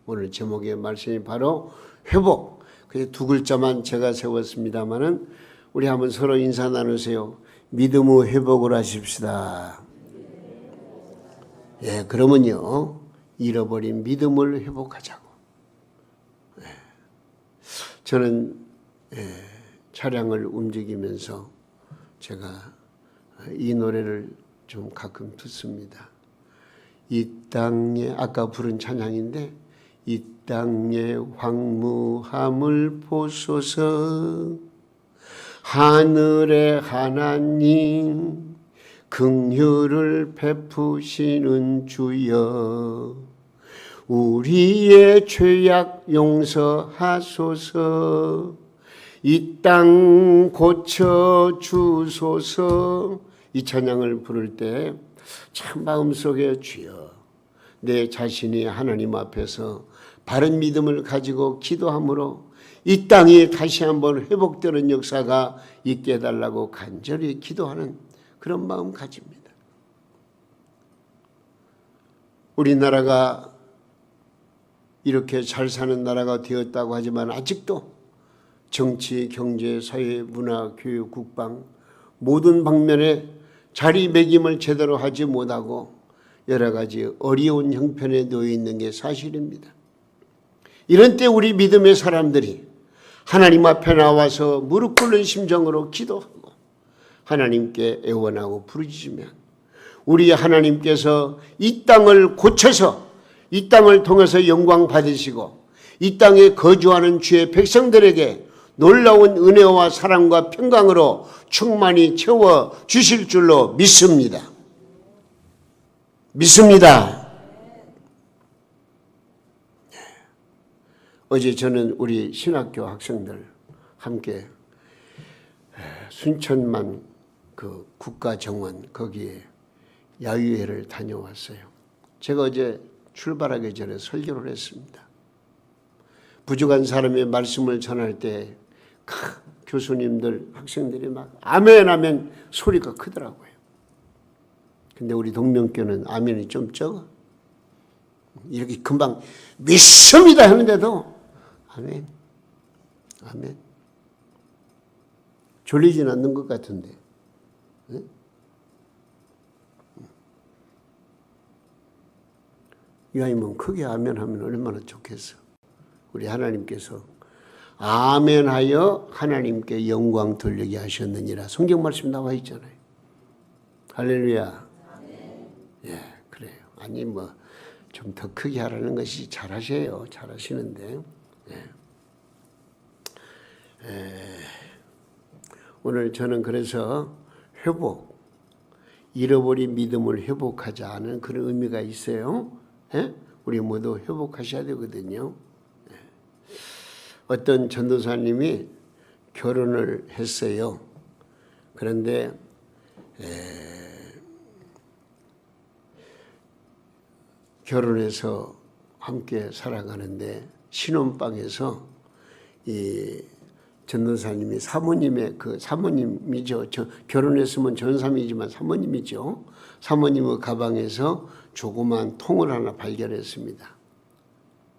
오늘 제목의 말씀이 바로 회복. 그 두 글자만 제가 세웠습니다마는 우리 한번 서로 인사 나누세요. 믿음의 회복을 하십시다. 예, 그러면요 잃어버린 믿음을 회복하자고. 예. 저는 차량을 움직이면서 제가 이 노래를 좀 가끔 듣습니다. 이 땅에 아까 부른 찬양인데 이 땅의 황무함을 보소서 하늘의 하나님 긍휼을 베푸시는 주여 우리의 죄악 용서하소서 이 땅 고쳐 주소서. 이 찬양을 부를 때 참 마음속에 주여 내 자신이 하나님 앞에서 바른 믿음을 가지고 기도함으로 이 땅이 다시 한번 회복되는 역사가 있게 해달라고 간절히 기도하는 그런 마음 가집니다. 우리나라가 이렇게 잘 사는 나라가 되었다고 하지만 아직도 정치, 경제, 사회, 문화, 교육, 국방 모든 방면에 자리매김을 제대로 하지 못하고 여러 가지 어려운 형편에 놓여 있는 게 사실입니다. 이런 때 우리 믿음의 사람들이 하나님 앞에 나와서 무릎 꿇는 심정으로 기도하고 하나님께 애원하고 부르짖으면 우리 하나님께서 이 땅을 고쳐서 이 땅을 통해서 영광 받으시고 이 땅에 거주하는 주의 백성들에게 놀라운 은혜와 사랑과 평강으로 충만히 채워 주실 줄로 믿습니다. 믿습니다. 어제 저는 우리 신학교 학생들 함께 순천만 그 국가정원 거기에 야유회를 다녀왔어요. 제가 어제 출발하기 전에 설교를 했습니다. 부족한 사람의 말씀을 전할 때 교수님들, 학생들이 막 아멘 아멘 소리가 크더라고요. 근데 우리 동명교는 아멘이 좀 적어. 이렇게 금방 믿습니다 하는데도 아멘, 아멘. 졸리진 않는 것 같은데. 네? 이왕이면 크게 아멘 하면 얼마나 좋겠어. 우리 하나님께서 아멘하여 하나님께 영광 돌리게 하셨느니라. 성경 말씀 나와 있잖아요. 할렐루야. 예, 그래요. 아니 뭐 좀 더 크게 하라는 것이 잘하세요. 잘하시는데. 오늘 저는 그래서 회복, 잃어버린 믿음을 회복하자는 그런 의미가 있어요. 예? 우리 모두 회복하셔야 되거든요. 어떤 전도사님이 결혼을 했어요. 그런데 결혼해서 함께 살아가는데 신혼방에서 이 전도사님이 사모님의 그 사모님이죠. 결혼했으면 전사님이지만 사모님이죠. 사모님의 가방에서 조그만 통을 하나 발견했습니다.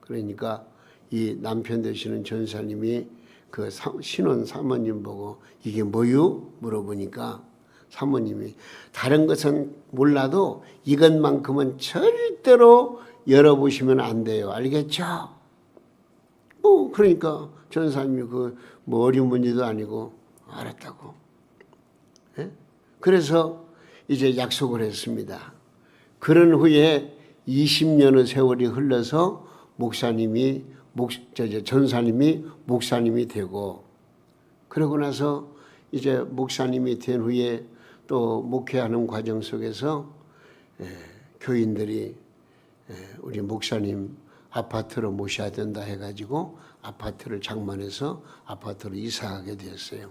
그러니까 이 남편 되시는 전사님이 그 신혼 사모님 보고 이게 뭐유? 물어보니까 사모님이 다른 것은 몰라도 이것만큼은 절대로 열어보시면 안 돼요. 알겠죠? 그러니까 전사님이 뭐 어려운 문제도 아니고 알았다고. 예? 그래서 이제 약속을 했습니다. 그런 후에 20년의 세월이 흘러서 전사님이 목사님이 되고 그러고 나서 이제 목사님이 된 후에 또 목회하는 과정 속에서 교인들이 우리 목사님 아파트로 모셔야 된다 해가지고 아파트를 장만해서 아파트로 이사하게 되었어요.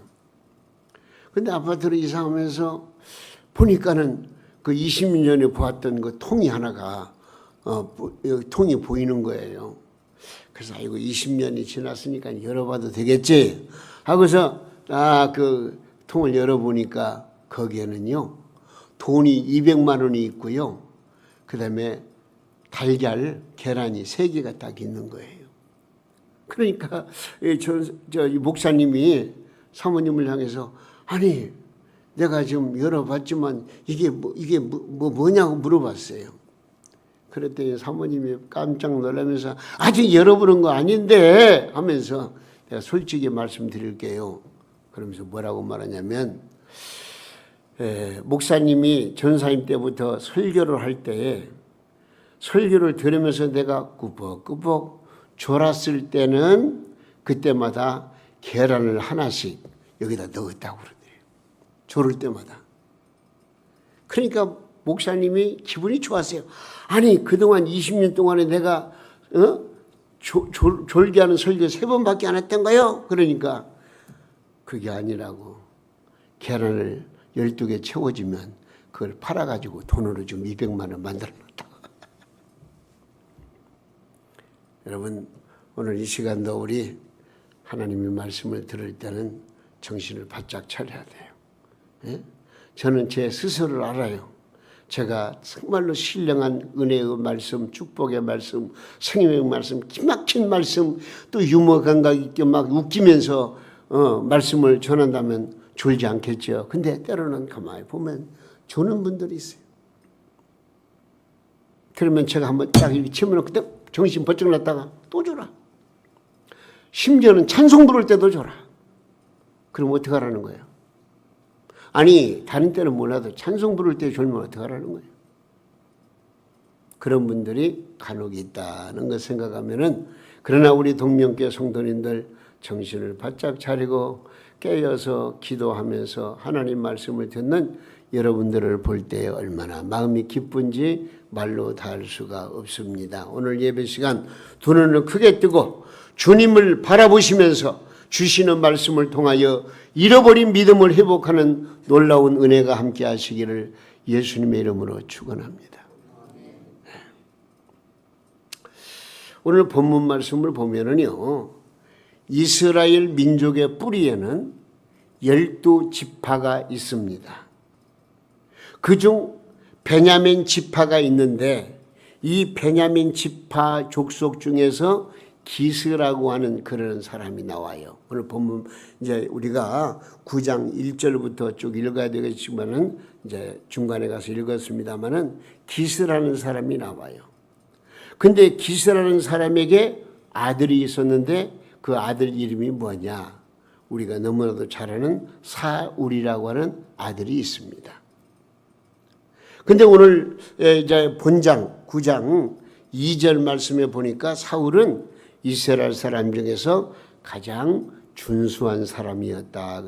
근데 아파트로 이사하면서 보니까는 그 20년에 보았던 그 통이 하나가 통이 보이는 거예요. 그래서 아이고 20년이 지났으니까 열어봐도 되겠지 하고서 그 통을 열어보니까 거기에는요 돈이 200만 원이 있고요. 그 다음에 달걀, 계란이 3개가 딱 있는 거예요. 그러니까 이 목사님이 사모님을 향해서 아니 내가 지금 열어봤지만 이게 뭐냐고 물어봤어요. 그랬더니 사모님이 깜짝 놀라면서 아직 열어보는 거 아닌데 하면서 내가 솔직히 말씀드릴게요. 그러면서 뭐라고 말하냐면 목사님이 전사님 때부터 설교를 할 때에 설교를 들으면서 내가 꾸벅꾸벅 졸았을 때는 그때마다 계란을 하나씩 여기다 넣었다고 그러더래요. 졸을 때마다. 그러니까 목사님이 기분이 좋았어요. 아니 그동안 20년 동안에 내가 졸게 하는 설교 3번밖에 안 했던가요? 그러니까 그게 아니라고. 계란을 12개 채워지면 그걸 팔아가지고 돈으로 좀 200만 원 만들어놨다. 여러분 오늘 이 시간도 우리 하나님의 말씀을 들을 때는 정신을 바짝 차려야 돼요. 예? 저는 제 스스로를 알아요. 제가 정말로 신령한 은혜의 말씀, 축복의 말씀, 성령의 말씀, 기막힌 말씀, 또 유머 감각 있게 막 웃기면서 말씀을 전한다면 졸지 않겠죠. 근데 때로는 가만히 보면 조는 분들이 있어요. 그러면 제가 한번 딱 이렇게 치면 그때 정신 번쩍 났다가 또 졸아. 심지어는 찬송 부를 때도 졸아. 그럼 어떻게 하라는 거예요? 아니 다른 때는 몰라도 찬송 부를 때 졸면 어떻게 하라는 거예요? 그런 분들이 간혹 있다는 걸 생각하면은 그러나 우리 동명교회 성도님들 정신을 바짝 차리고 깨어서 기도하면서 하나님 말씀을 듣는 여러분들을 볼 때 얼마나 마음이 기쁜지 말로 다 할 수가 없습니다. 오늘 예배 시간 두 눈을 크게 뜨고 주님을 바라보시면서 주시는 말씀을 통하여 잃어버린 믿음을 회복하는 놀라운 은혜가 함께 하시기를 예수님의 이름으로 축원합니다. 오늘 본문 말씀을 보면은요, 이스라엘 민족의 뿌리에는 12지파가 있습니다. 그중 베냐민 지파가 있는데 이 베냐민 지파 족속 중에서 기스라고 하는 그런 사람이 나와요. 오늘 본문 이제 우리가 9장 1절부터 쭉 읽어야 되겠지만은 이제 중간에 가서 읽었습니다만은 기스라는 사람이 나와요. 근데 기스라는 사람에게 아들이 있었는데 그 아들 이름이 뭐냐? 우리가 너무나도 잘 아는 사울이라고 하는 아들이 있습니다. 근데 오늘 이제 본장 9장 2절 말씀에 보니까 사울은 이스라엘 사람 중에서 가장 준수한 사람이었다.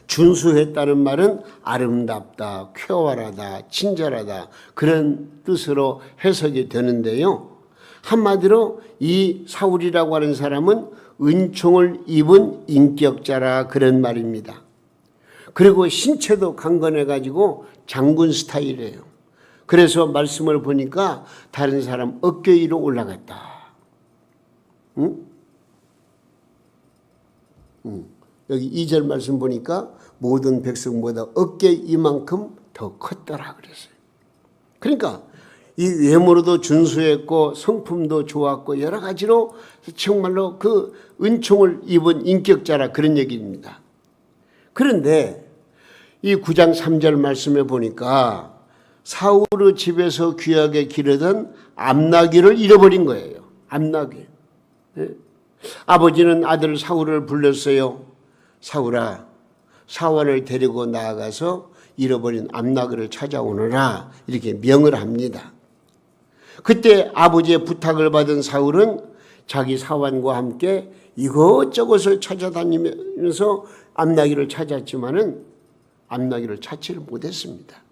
준수했다는 말은 아름답다, 쾌활하다, 친절하다 그런 뜻으로 해석이 되는데요. 한마디로 이 사울이라고 하는 사람은 은총을 입은 인격자라 그런 말입니다. 그리고 신체도 강건해가지고 장군 스타일이에요. 그래서 말씀을 보니까 다른 사람 어깨 위로 올라갔다. 응? 여기 2절 말씀 보니까 모든 백성보다 어깨 이만큼 더 컸더라 그랬어요. 그러니까 이 외모로도 준수했고 성품도 좋았고 여러 가지로 정말로 그 은총을 입은 인격자라 그런 얘기입니다. 그런데 이 9장 3절 말씀에 보니까 사울의 집에서 귀하게 기르던 암나귀를 잃어버린 거예요. 암나귀. 네. 아버지는 아들 사울을 불렀어요. 사울아, 사원을 데리고 나아가서 잃어버린 암나귀를 찾아오너라 이렇게 명을 합니다. 그때 아버지의 부탁을 받은 사울은 자기 사원과 함께 이것저것을 찾아다니면서 암나귀를 찾았지만은 암나귀를 찾지를 못했습니다.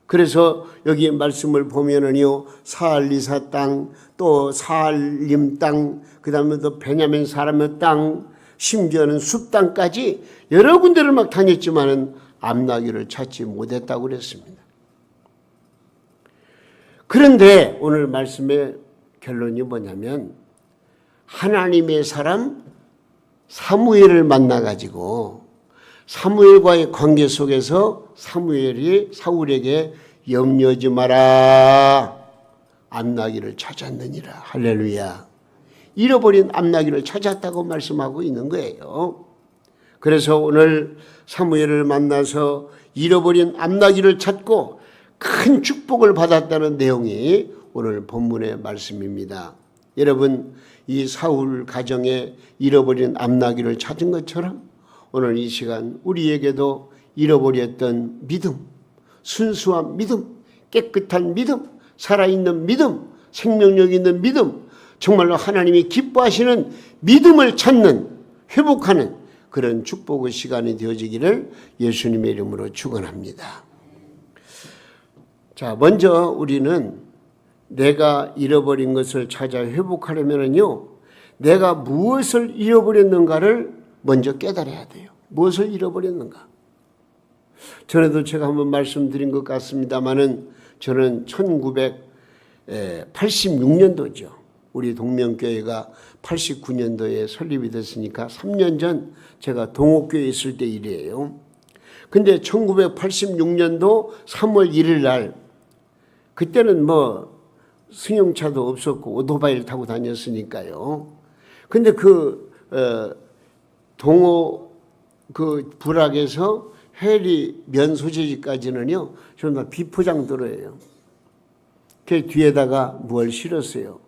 그래서 여기 말씀을 보면은요, 사알리사 땅, 또 사알림 땅, 그 다음에 또 베냐민 사람의 땅, 심지어는 숲 땅까지 여러 군데를 막 다녔지만은 암나귀를 찾지 못했다고 그랬습니다. 그런데 오늘 말씀의 결론이 뭐냐면 하나님의 사람 사무엘을 만나가지고 사무엘과의 관계 속에서 사무엘이 사울에게 염려하지 마라. 암나귀를 찾았느니라. 할렐루야. 잃어버린 암나귀를 찾았다고 말씀하고 있는 거예요. 그래서 오늘 사무엘을 만나서 잃어버린 암나귀를 찾고 큰 축복을 받았다는 내용이 오늘 본문의 말씀입니다. 여러분, 이 사울 가정에 잃어버린 암나귀를 찾은 것처럼 오늘 이 시간 우리에게도 잃어버렸던 믿음, 순수한 믿음, 깨끗한 믿음, 살아있는 믿음, 생명력 있는 믿음, 정말로 하나님이 기뻐하시는 믿음을 찾는, 회복하는 그런 축복의 시간이 되어지기를 예수님의 이름으로 축원합니다. 자, 먼저 우리는 내가 잃어버린 것을 찾아 회복하려면요, 내가 무엇을 잃어버렸는가를 먼저 깨달아야 돼요. 무엇을 잃어버렸는가? 전에도 제가 한번 말씀드린 것 같습니다만은 저는 1986년도죠. 우리 동명교회가 89년도에 설립이 됐으니까 3년 전 제가 동옥교회에 있을 때 일이에요. 근데 1986년도 3월 1일 날, 그때는 뭐 승용차도 없었고 오토바이를 타고 다녔으니까요. 근데 동호 부락에서 해리 면 소재지까지는요, 정말 비포장도로예요. 그 뒤에다가 뭘 실었어요?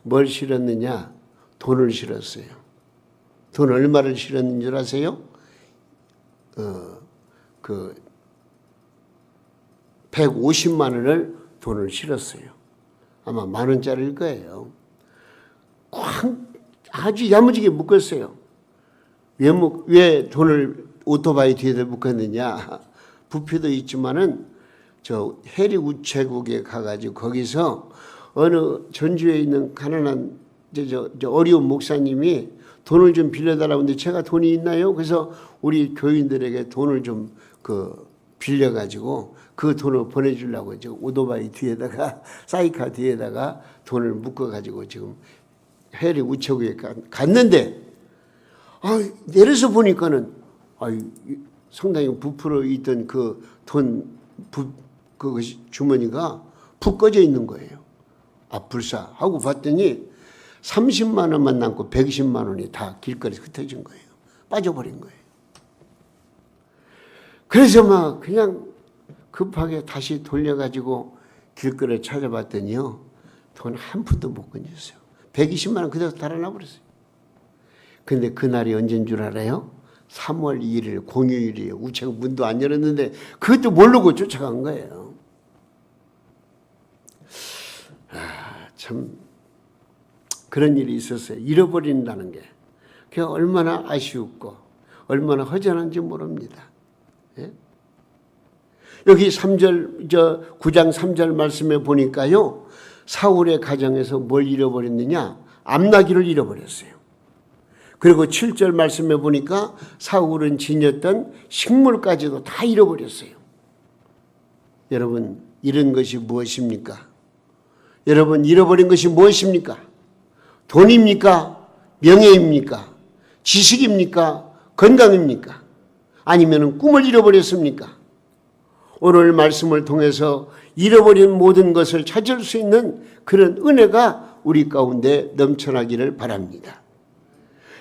뭘 실었느냐? 돈을 실었어요. 돈 얼마를 실었는 줄 아세요? 150만 원을 돈을 실었어요. 아마 10,000원짜리일 거예요. 아주 야무지게 묶었어요. 왜 돈을 오토바이 뒤에다 묶었느냐? 부피도 있지만은 저 해리 우체국에 가가지고 거기서 어느 전주에 있는 가난한 저 어려운 목사님이 돈을 좀 빌려달라고 하는데 제가 돈이 있나요? 그래서 우리 교인들에게 돈을 좀 빌려가지고 그 돈을 보내주려고 지금 오토바이 뒤에다가 사이카 뒤에다가 돈을 묶어가지고 지금 해리 우체국에 갔는데 내려서 보니까는 상당히 부풀어 있던 그 주머니가 푹 꺼져 있는 거예요. 불사 하고 봤더니 30만 원만 남고 120만 원이 다 길거리에 흩어진 거예요. 빠져버린 거예요. 그래서 막 그냥 급하게 다시 돌려가지고 길거리에 찾아봤더니요, 돈 한 푼도 못 건졌어요. 120만 원 그대로 달아나 버렸어요. 근데 그날이 언제인 줄 알아요? 3월 2일 공휴일이에요. 우체국 문도 안 열었는데 그것도 모르고 쫓아간 거예요. 참 그런 일이 있었어요. 잃어버린다는 게 그게 얼마나 아쉬웠고 얼마나 허전한지 모릅니다. 예? 여기 9장 3절 말씀에 보니까요, 사울의 가정에서 뭘 잃어버렸느냐? 암나귀를 잃어버렸어요. 그리고 7절 말씀에 보니까 사울은 지녔던 식물까지도 다 잃어버렸어요. 여러분, 잃은 것이 무엇입니까? 여러분, 잃어버린 것이 무엇입니까? 돈입니까? 명예입니까? 지식입니까? 건강입니까? 아니면 꿈을 잃어버렸습니까? 오늘 말씀을 통해서 잃어버린 모든 것을 찾을 수 있는 그런 은혜가 우리 가운데 넘쳐나기를 바랍니다.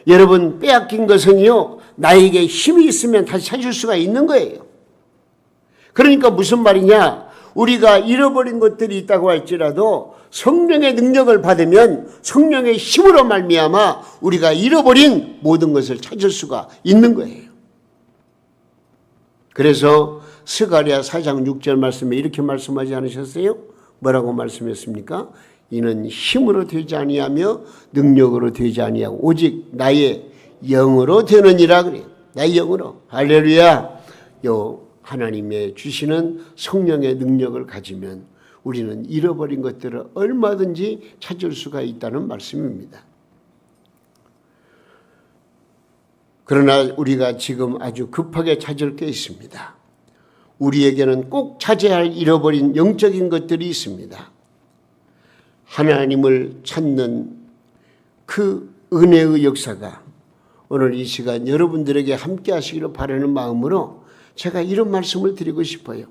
여러분, 빼앗긴 것은요, 나에게 힘이 있으면 다시 찾을 수가 있는 거예요. 그러니까 무슨 말이냐? 우리가 잃어버린 것들이 있다고 할지라도 성령의 능력을 받으면 성령의 힘으로 말미암아 우리가 잃어버린 모든 것을 찾을 수가 있는 거예요. 그래서 스가랴 4장 6절 말씀에 이렇게 말씀하지 않으셨어요? 뭐라고 말씀했습니까? 이는 힘으로 되지 아니하며 능력으로 되지 아니하고 오직 나의 영으로 되느니라 그래요. 나의 영으로. 할렐루야. 하나님의 주시는 성령의 능력을 가지면 우리는 잃어버린 것들을 얼마든지 찾을 수가 있다는 말씀입니다. 그러나 우리가 지금 아주 급하게 찾을 게 있습니다. 우리에게는 꼭 찾아야 할 잃어버린 영적인 것들이 있습니다. 하나님을 찾는 그 은혜의 역사가 오늘 이 시간 여러분들에게 함께 하시기를 바라는 마음으로 제가 이런 말씀을 드리고 싶어요.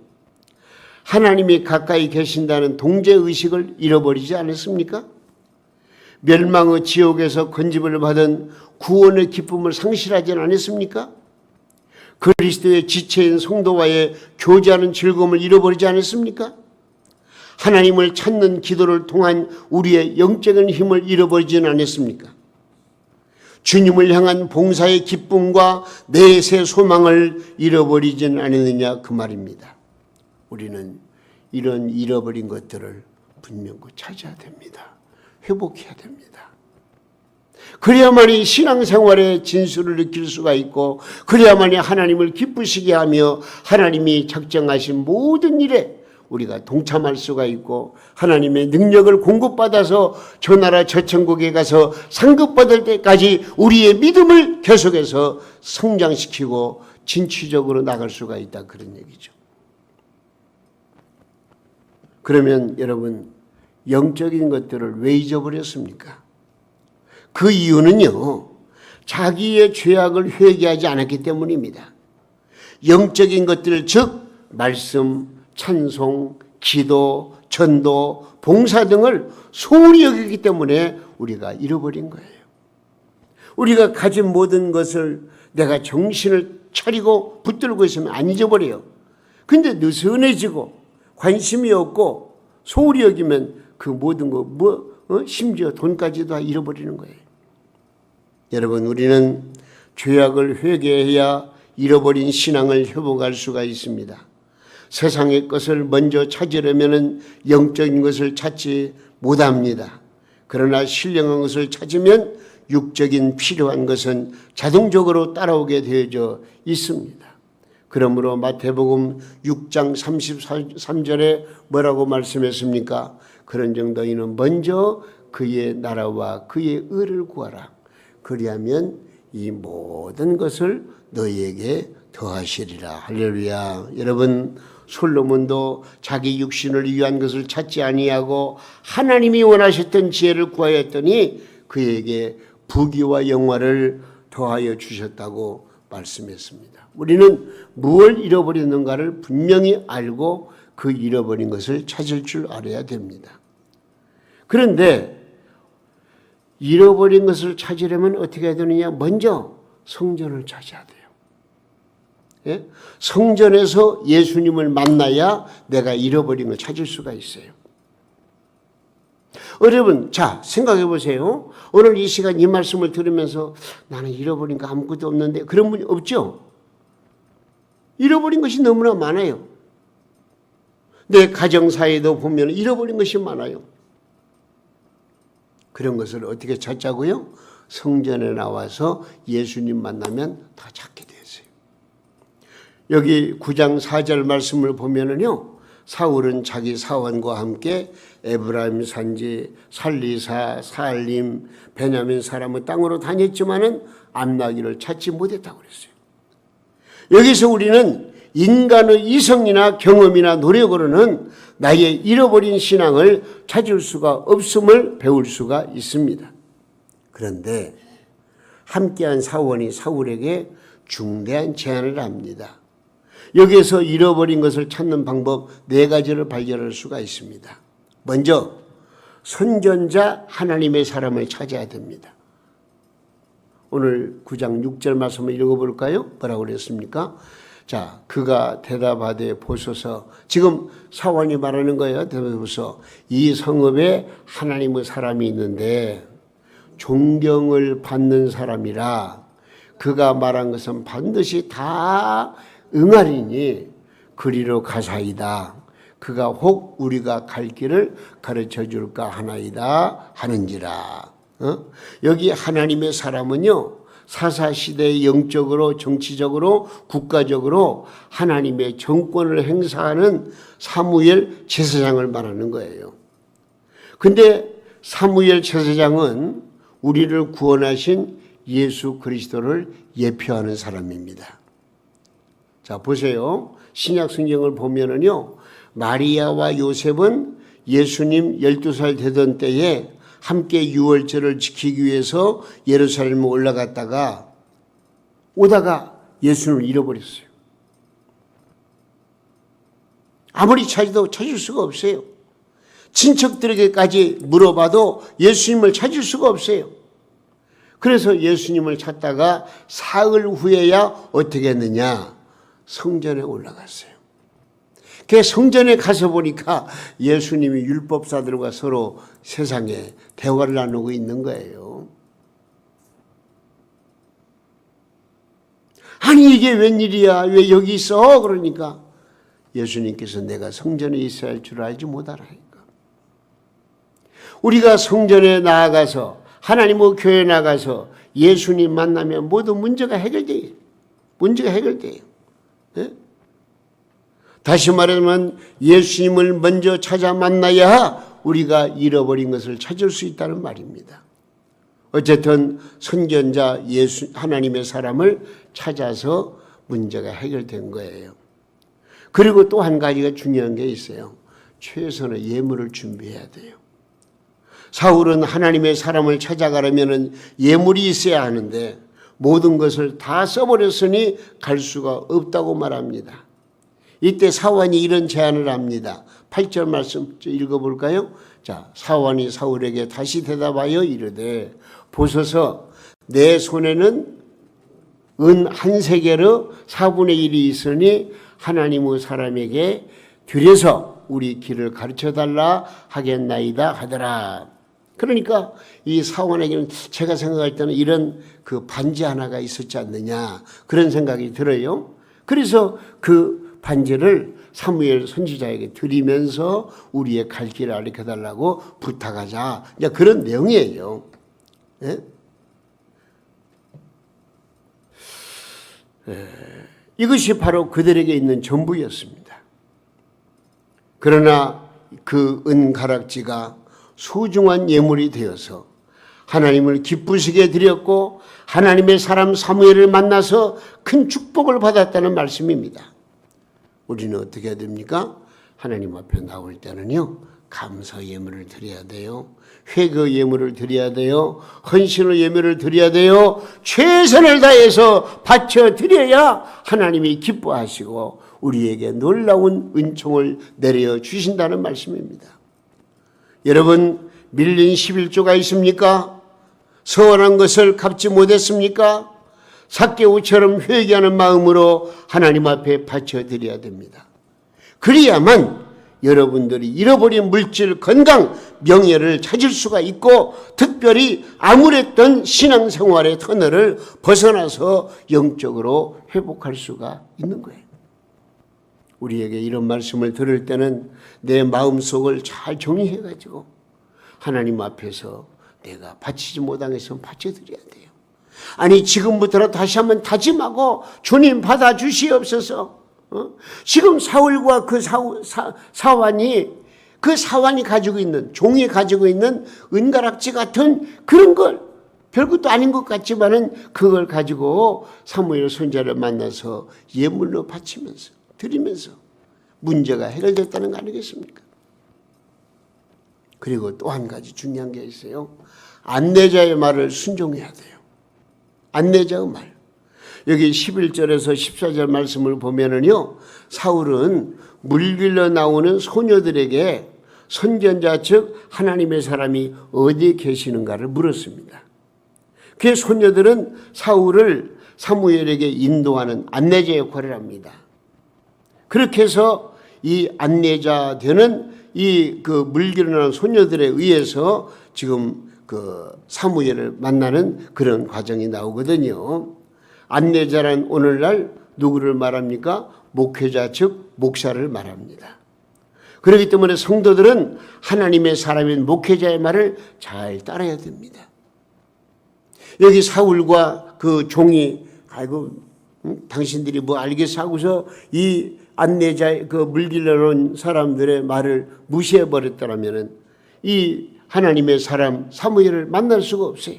하나님이 가까이 계신다는 동제의식을 잃어버리지 않았습니까? 멸망의 지옥에서 건집을 받은 구원의 기쁨을 상실하지 않았습니까? 그리스도의 지체인 성도와의 교제하는 즐거움을 잃어버리지 않았습니까? 하나님을 찾는 기도를 통한 우리의 영적인 힘을 잃어버리지는 않았습니까? 주님을 향한 봉사의 기쁨과 내세 소망을 잃어버리지는 않았느냐 그 말입니다. 우리는 이런 잃어버린 것들을 분명히 찾아야 됩니다. 회복해야 됩니다. 그래야만이 신앙생활의 진수를 느낄 수가 있고, 그래야만이 하나님을 기쁘시게 하며 하나님이 작정하신 모든 일에 우리가 동참할 수가 있고, 하나님의 능력을 공급받아서 저 나라 저 천국에 가서 상급받을 때까지 우리의 믿음을 계속해서 성장시키고 진취적으로 나갈 수가 있다, 그런 얘기죠. 그러면 여러분, 영적인 것들을 왜 잊어버렸습니까? 그 이유는요, 자기의 죄악을 회개하지 않았기 때문입니다. 영적인 것들, 즉 말씀, 찬송, 기도, 전도, 봉사 등을 소홀히 여기기 때문에 우리가 잃어버린 거예요. 우리가 가진 모든 것을 내가 정신을 차리고 붙들고 있으면 안 잊어버려요. 근데 느슨해지고 관심이 없고 소홀히 여기면 그 모든 거 심지어 돈까지도 다 잃어버리는 거예요. 여러분, 우리는 죄악을 회개해야 잃어버린 신앙을 회복할 수가 있습니다. 세상의 것을 먼저 찾으려면 영적인 것을 찾지 못합니다. 그러나 신령한 것을 찾으면 육적인 필요한 것은 자동적으로 따라오게 되어져 있습니다. 그러므로 마태복음 6장 33절에 뭐라고 말씀했습니까? 그런즉 너희는 먼저 그의 나라와 그의 의를 구하라. 그리하면 이 모든 것을 너희에게 더하시리라. 할렐루야. 여러분, 솔로몬도 자기 육신을 위한 것을 찾지 아니하고 하나님이 원하셨던 지혜를 구하였더니 그에게 부귀와 영화를 더하여 주셨다고 말씀했습니다. 우리는 무엇을 잃어버렸는가를 분명히 알고 그 잃어버린 것을 찾을 줄 알아야 됩니다. 그런데 잃어버린 것을 찾으려면 어떻게 해야 되느냐? 먼저 성전을 찾아야 돼요. 예? 성전에서 예수님을 만나야 내가 잃어버린 걸 찾을 수가 있어요. 여러분, 자, 생각해 보세요. 오늘 이 시간 이 말씀을 들으면서 나는 잃어버린 거 아무것도 없는데, 그런 분이 없죠? 잃어버린 것이 너무나 많아요. 내 가정사에도 보면 잃어버린 것이 많아요. 그런 것을 어떻게 찾자고요? 성전에 나와서 예수님 만나면 다 찾게 되었어요. 여기 9장 4절 말씀을 보면은요, 사울은 자기 사원과 함께 에브라임 산지, 살리사, 살림, 베냐민 사람의 땅으로 다녔지만은 암나기를 찾지 못했다고 그랬어요. 여기서 우리는 인간의 이성이나 경험이나 노력으로는 나의 잃어버린 신앙을 찾을 수가 없음을 배울 수가 있습니다. 그런데 함께한 사원이 사울에게 중대한 제안을 합니다. 여기에서 잃어버린 것을 찾는 방법 4가지를 발견할 수가 있습니다. 먼저 선전자 하나님의 사람을 찾아야 됩니다. 오늘 9장 6절 말씀을 읽어볼까요? 뭐라고 그랬습니까? 자, 그가 대답하되 보소서. 지금 사원이 말하는 거예요. 대답해보소. 이 성읍에 하나님의 사람이 있는데 존경을 받는 사람이라 그가 말한 것은 반드시 다 응하리니 그리로 가사이다. 그가 혹 우리가 갈 길을 가르쳐 줄까 하나이다 하는지라. 여기 하나님의 사람은요, 사사시대의 영적으로 정치적으로 국가적으로 하나님의 정권을 행사하는 사무엘 제사장을 말하는 거예요. 근데 사무엘 제사장은 우리를 구원하신 예수 그리스도를 예표하는 사람입니다. 자, 보세요. 신약 성경을 보면은요, 마리아와 요셉은 예수님 12살 되던 때에 함께 유월절을 지키기 위해서 예루살렘에 올라갔다가 오다가 예수님을 잃어버렸어요. 아무리 찾아도 찾을 수가 없어요. 친척들에게까지 물어봐도 예수님을 찾을 수가 없어요. 그래서 예수님을 찾다가 사흘 후에야 어떻게 했느냐? 성전에 올라갔어요. 그 성전에 가서 보니까 예수님이 율법사들과 서로 세상에 대화를 나누고 있는 거예요. 아니 이게 웬일이야? 왜 여기 있어? 그러니까 예수님께서 내가 성전에 있어야 할 줄 알지 못하라니까. 우리가 성전에 나아가서 하나님의 교회에 나가서 예수님 만나면 모든 문제가 해결돼요. 문제가 해결돼요. 네? 다시 말하면 예수님을 먼저 찾아 만나야 우리가 잃어버린 것을 찾을 수 있다는 말입니다. 어쨌든 선견자 예수 하나님의 사람을 찾아서 문제가 해결된 거예요. 그리고 또 한 가지가 중요한 게 있어요. 최선의 예물을 준비해야 돼요. 사울은 하나님의 사람을 찾아가려면 예물이 있어야 하는데 모든 것을 다 써버렸으니 갈 수가 없다고 말합니다. 이때 사환이 이런 제안을 합니다. 8절 말씀 읽어볼까요? 자, 사환이 사울에게 다시 대답하여 이르되 보소서 내 손에는 은 한 세겔의 4분의 1이 있으니 하나님의 사람에게 들여서 우리 길을 가르쳐달라 하겠나이다 하더라. 그러니까 이 사원에게는 제가 생각할 때는 이런 그 반지 하나가 있었지 않느냐 그런 생각이 들어요. 그래서 그 반지를 사무엘 선지자에게 드리면서 우리의 갈 길을 알려달라고 부탁하자. 이제 그런 내용이에요. 네? 이것이 바로 그들에게 있는 전부였습니다. 그러나 그 은가락지가 소중한 예물이 되어서 하나님을 기쁘시게 드렸고 하나님의 사람 사무엘을 만나서 큰 축복을 받았다는 말씀입니다. 우리는 어떻게 해야 됩니까? 하나님 앞에 나올 때는요, 감사 예물을 드려야 돼요. 회개 예물을 드려야 돼요. 헌신의 예물을 드려야 돼요. 최선을 다해서 바쳐 드려야 하나님이 기뻐하시고 우리에게 놀라운 은총을 내려 주신다는 말씀입니다. 여러분, 밀린 11조가 있습니까? 서원한 것을 갚지 못했습니까? 삭개오처럼 회개하는 마음으로 하나님 앞에 바쳐드려야 됩니다. 그래야만 여러분들이 잃어버린 물질, 건강, 명예를 찾을 수가 있고 특별히 암울했던 신앙생활의 터널을 벗어나서 영적으로 회복할 수가 있는 거예요. 우리에게 이런 말씀을 들을 때는 내 마음속을 잘 정리해가지고 하나님 앞에서 내가 바치지 못한 것은 바쳐드려야 돼요. 아니 지금부터라도 다시 한번 다짐하고 주님 받아주시옵소서. 지금 사울과 그 사환이 그 사환이 가지고 있는 종이 가지고 있는 은가락지 같은 그런 걸 별것도 아닌 것 같지만은 그걸 가지고 사무엘 선지자를 만나서 예물로 바치면서 드리면서 문제가 해결됐다는 거 아니겠습니까? 그리고 또 한 가지 중요한 게 있어요. 안내자의 말을 순종해야 돼요. 안내자의 말. 여기 11절에서 14절 말씀을 보면은요, 사울은 물길러 나오는 소녀들에게 선견자 즉 하나님의 사람이 어디에 계시는가를 물었습니다. 그 소녀들은 사울을 사무엘에게 인도하는 안내자 역할을 합니다. 그렇게 해서 이 안내자 되는 이 그 물길러 나오는 소녀들에 의해서 지금 그 사무엘을 만나는 그런 과정이 나오거든요. 안내자란 오늘날 누구를 말합니까? 목회자 즉 목사를 말합니다. 그렇기 때문에 성도들은 하나님의 사람인 목회자의 말을 잘 따라야 됩니다. 여기 사울과 그 종이 아이고 당신들이 뭐 알겠어 하고서 이 안내자 그 물길러 놓은 사람들의 말을 무시해 버렸더라면은 이 하나님의 사람 사무엘을 만날 수가 없어요.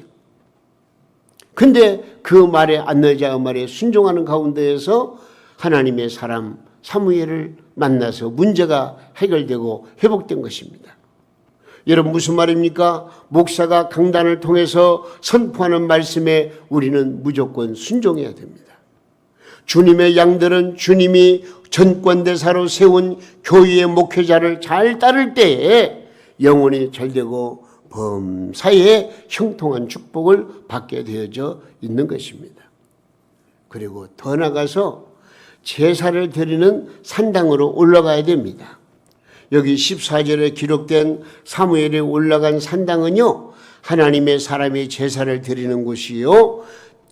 근데 그 말에 안내자의 말에 순종하는 가운데에서 하나님의 사람 사무엘을 만나서 문제가 해결되고 회복된 것입니다. 여러분 무슨 말입니까? 목사가 강단을 통해서 선포하는 말씀에 우리는 무조건 순종해야 됩니다. 주님의 양들은 주님이 전권대사로 세운 교회의 목회자를 잘 따를 때에 영혼이 잘되고 범사에 형통한 축복을 받게 되어져 있는 것입니다. 그리고 더 나아가서 제사를 드리는 산당으로 올라가야 됩니다. 여기 14절에 기록된 사무엘에 올라간 산당은요, 하나님의 사람이 제사를 드리는 곳이요,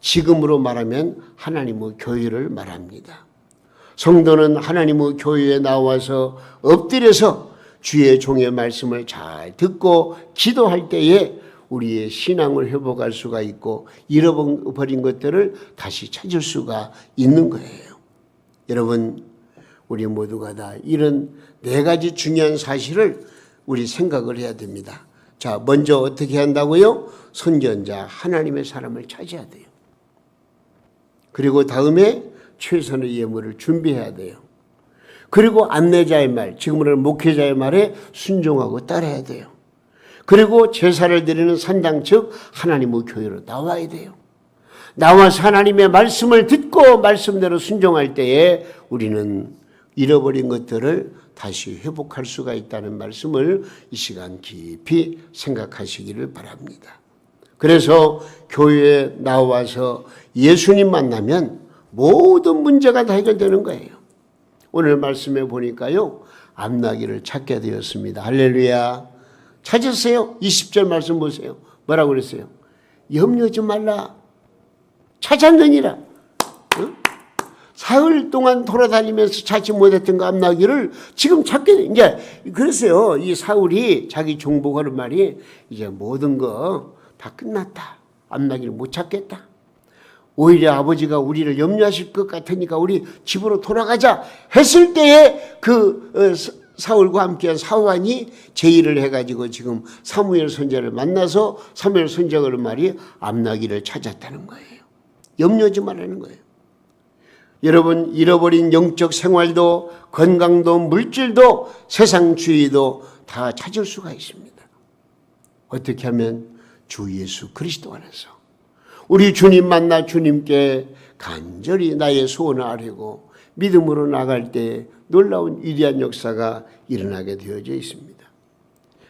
지금으로 말하면 하나님의 교회를 말합니다. 성도는 하나님의 교회에 나와서 엎드려서 주의 종의 말씀을 잘 듣고 기도할 때에 우리의 신앙을 회복할 수가 있고 잃어버린 것들을 다시 찾을 수가 있는 거예요. 여러분, 우리 모두가 다 이런 네 가지 중요한 사실을 우리 생각을 해야 됩니다. 자, 먼저 어떻게 한다고요? 선지자 하나님의 사람을 찾아야 돼요. 그리고 다음에 최선의 예물을 준비해야 돼요. 그리고 안내자의 말, 지금으로는 목회자의 말에 순종하고 따라야 돼요. 그리고 제사를 드리는 산당, 즉 하나님의 교회로 나와야 돼요. 나와서 하나님의 말씀을 듣고 말씀대로 순종할 때에 우리는 잃어버린 것들을 다시 회복할 수가 있다는 말씀을 이 시간 깊이 생각하시기를 바랍니다. 그래서 교회에 나와서 예수님 만나면 모든 문제가 다 해결되는 거예요. 오늘 말씀에 보니까요, 암나기를 찾게 되었습니다. 할렐루야. 찾았어요? 20절 말씀 보세요. 뭐라고 그랬어요? 염려하지 말라. 찾았느니라. 어? 사흘 동안 돌아다니면서 찾지 못했던 그 암나기를 지금 찾게 돼. 이제 그랬어요. 이 사울이 자기 종복하는 말이 이제 모든 거 다 끝났다. 암나기를 못 찾겠다. 오히려 아버지가 우리를 염려하실 것 같으니까 우리 집으로 돌아가자 했을 때에 그 사울과 함께한 사환이 제의를 해가지고 지금 사무엘 선지자를 만나서 사무엘 선지자가 그런 말이 암나기를 찾았다는 거예요. 염려하지 말라는 거예요. 여러분, 잃어버린 영적 생활도 건강도 물질도 세상 주의도 다 찾을 수가 있습니다. 어떻게 하면 주 예수 그리스도 안에서 우리 주님 만나 주님께 간절히 나의 소원을 아뢰고 믿음으로 나갈 때 놀라운 위대한 역사가 일어나게 되어져 있습니다.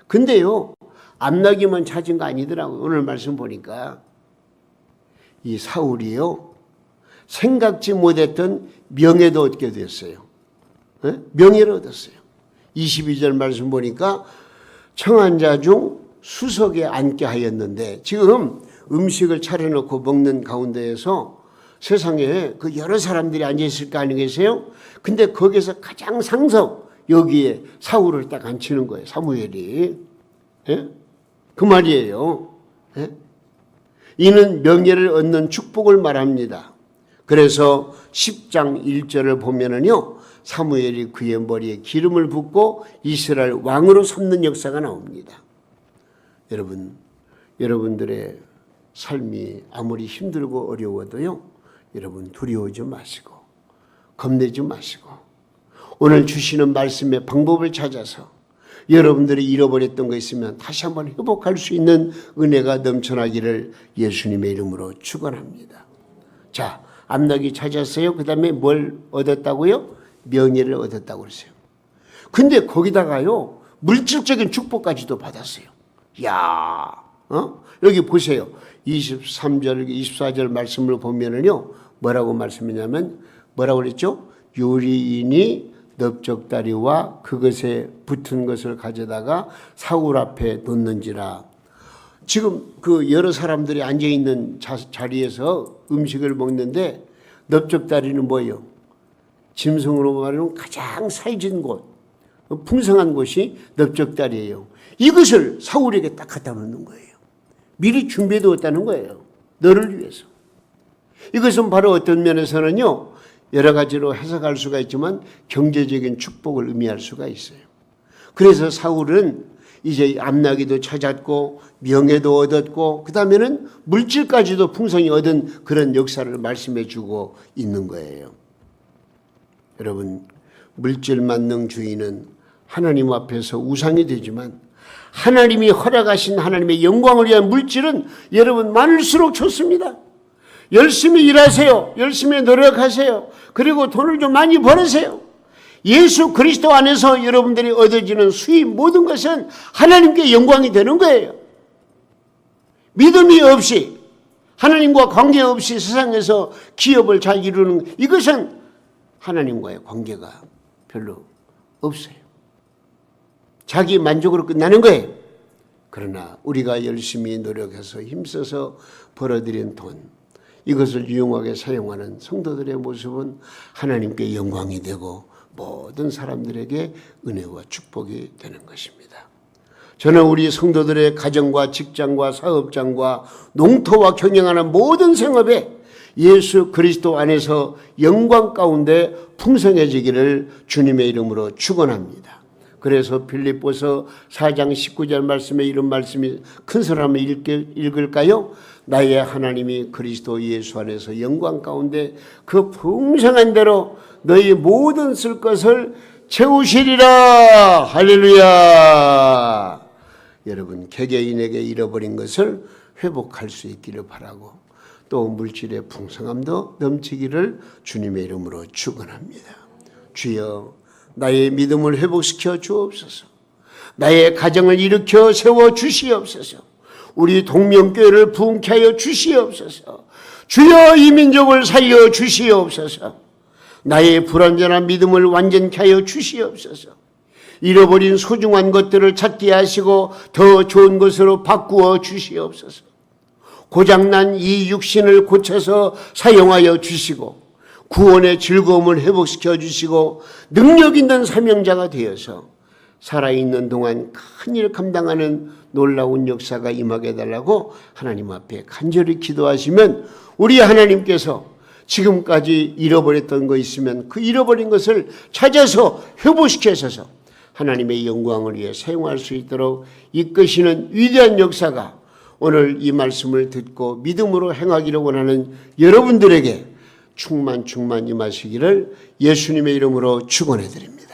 근데요, 암나기만 찾은 거 아니더라고요. 오늘 말씀 보니까 이 사울이요, 생각지 못했던 명예도 얻게 됐어요. 네? 명예를 얻었어요. 22절 말씀 보니까 청한 자 중 수석에 앉게 하였는데, 지금 음식을 차려놓고 먹는 가운데에서 세상에 그 여러 사람들이 앉아있을 거 아니겠어요? 근데 거기서 가장 상석, 여기에 사울을 딱 앉히는 거예요. 사무엘이. 예? 그 말이에요. 예? 이는 명예를 얻는 축복을 말합니다. 그래서 10장 1절을 보면은요, 사무엘이 그의 머리에 기름을 붓고 이스라엘 왕으로 삼는 역사가 나옵니다. 여러분들의 삶이 아무리 힘들고 어려워도요, 여러분 두려워하지 마시고 겁내지 마시고 오늘 주시는 말씀의 방법을 찾아서 여러분들이 잃어버렸던 거 있으면 다시 한번 회복할 수 있는 은혜가 넘쳐나기를 예수님의 이름으로 축원합니다. 자, 암나기 찾았어요. 그 다음에 뭘 얻었다고요? 명예를 얻었다고 그랬어요. 근데 거기다가요, 물질적인 축복까지도 받았어요. 야, 여기 보세요. 23절, 24절 말씀을 보면은요, 뭐라고 말씀이냐면, 뭐라고 그랬죠? 유리인이 넓적다리와 그것에 붙은 것을 가져다가 사울 앞에 놓는지라. 지금 그 여러 사람들이 앉아있는 자리에서 음식을 먹는데, 넓적다리는 뭐예요? 짐승으로 말하면 가장 살진 곳, 풍성한 곳이 넓적다리예요. 이것을 사울에게 딱 갖다 놓는 거예요. 미리 준비해 두었다는 거예요. 너를 위해서. 이것은 바로 어떤 면에서는요, 여러 가지로 해석할 수가 있지만 경제적인 축복을 의미할 수가 있어요. 그래서 사울은 이제 암나기도 찾았고 명예도 얻었고 그 다음에는 물질까지도 풍성히 얻은 그런 역사를 말씀해 주고 있는 거예요. 여러분, 물질 만능주의는 하나님 앞에서 우상이 되지만 하나님이 허락하신 하나님의 영광을 위한 물질은 여러분 많을수록 좋습니다. 열심히 일하세요. 열심히 노력하세요. 그리고 돈을 좀 많이 벌으세요. 예수 그리스도 안에서 여러분들이 얻어지는 수입 모든 것은 하나님께 영광이 되는 거예요. 믿음이 없이 하나님과 관계없이 세상에서 기업을 잘 이루는 이것은 하나님과의 관계가 별로 없어요. 자기 만족으로 끝나는 거예요. 그러나 우리가 열심히 노력해서 힘써서 벌어들인 돈, 이것을 유용하게 사용하는 성도들의 모습은 하나님께 영광이 되고 모든 사람들에게 은혜와 축복이 되는 것입니다. 저는 우리 성도들의 가정과 직장과 사업장과 농토와 경영하는 모든 생업에 예수 그리스도 안에서 영광 가운데 풍성해지기를 주님의 이름으로 축원합니다. 그래서 빌립보서 4장 19절 말씀에 이런 말씀이 큰 소리 한번 읽을까요? 나의 하나님이 그리스도 예수 안에서 영광 가운데 그 풍성한 대로 너희 모든 쓸 것을 채우시리라. 할렐루야. 여러분 개개인에게 잃어버린 것을 회복할 수 있기를 바라고 또 물질의 풍성함도 넘치기를 주님의 이름으로 축원합니다. 주여 나의 믿음을 회복시켜 주옵소서. 나의 가정을 일으켜 세워 주시옵소서. 우리 동명교회를 부흥케 하여 주시옵소서. 주여 이 민족을 살려 주시옵소서. 나의 불완전한 믿음을 완전케 하여 주시옵소서. 잃어버린 소중한 것들을 찾게 하시고 더 좋은 것으로 바꾸어 주시옵소서. 고장난 이 육신을 고쳐서 사용하여 주시고 구원의 즐거움을 회복시켜 주시고 능력 있는 사명자가 되어서 살아있는 동안 큰일 감당하는 놀라운 역사가 임하게 해달라고 하나님 앞에 간절히 기도하시면 우리 하나님께서 지금까지 잃어버렸던 거 있으면 그 잃어버린 것을 찾아서 회복시켜서 하나님의 영광을 위해 사용할 수 있도록 이끄시는 위대한 역사가 오늘 이 말씀을 듣고 믿음으로 행하기를 원하는 여러분들에게 충만 임하시기를 예수님의 이름으로 축원해 드립니다.